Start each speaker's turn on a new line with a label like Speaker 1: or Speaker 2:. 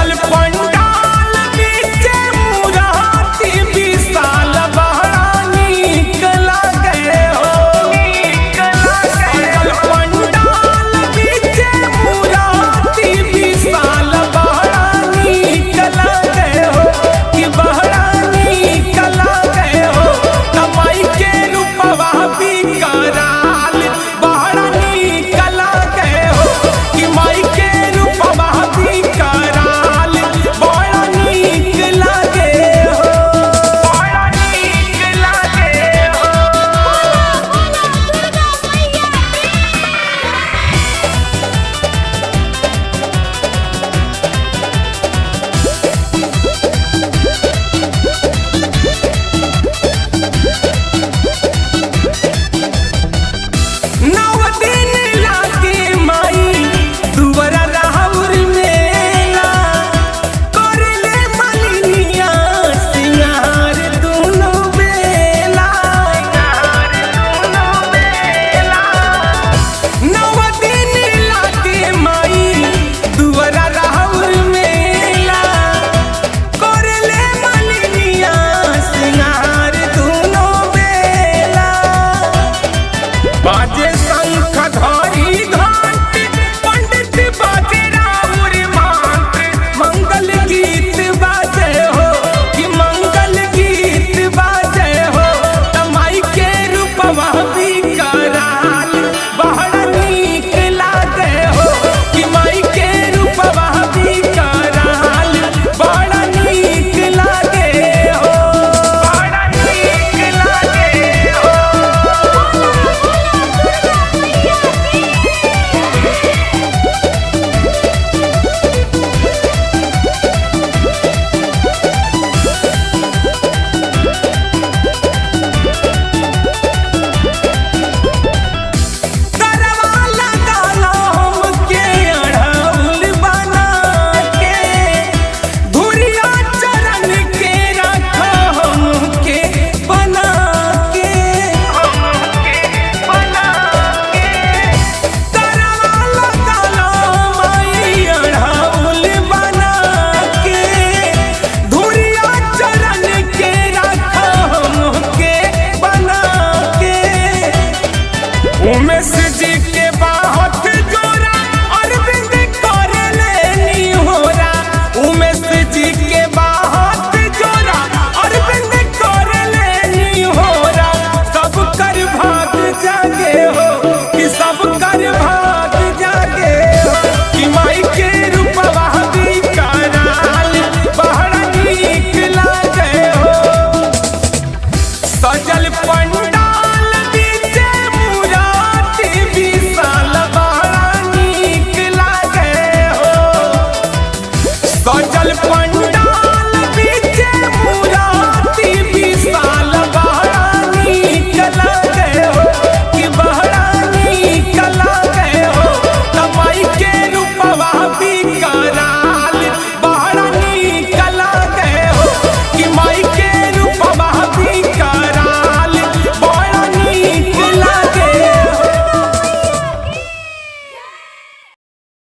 Speaker 1: सजल पंडाल बीचे मुराती विशाल बड़ा नीक लागे हो। सजल पंडाल बीचे मुराती विशाल बड़ा नीक लागे हो कि बड़ा नीक लागे हो। कमाई के रूपवा बिकराल बड़ा नीक लागे हो कि माई के रूपवा बिकराल बड़ा नीक लागे हो। बड़ा नीक लागे हो। नौ दिन लागे माई दुवरा राहुर मेला करले मलिनिया सिंगार दुनो बेला। नौ दिन लागे माई दुवरा राहुर मेला करले मलिनिया सिंगार दुनो बेला। बाजे शंख धरी घंटी पंडित बाजे राउर मंत्र मंगल गीत बाजे हो कि मंगल गीत बाजे हो। तमाई के रूपवा बिकराल बड़ा नीक लागे हो कि माई के रूपवा बिकराल बड़ा नीक लागे हो। बड़ा नीक लागे हो। करवा लगालो हमके अढ़ौल बना के धुरिया चरण के रखो हमके बना के। करवा लगालो माई अढ़ौल बना के धुरिया चरण के रखो हमके बना के। उमेश जी के बाहत जोरा अरविंद कर लेनी होरा। उमेश जी के बाहत जोरा अरविंद कर लेनी होरा। सब कर भाग जागे हो कि सब कर भाग जागे हो कि माई के रूपवा बिकराल बड़ा नीक लागे हो। सजल पंडाल बीचे मुराती विशाल बड़ा नीक लागे हो। सजल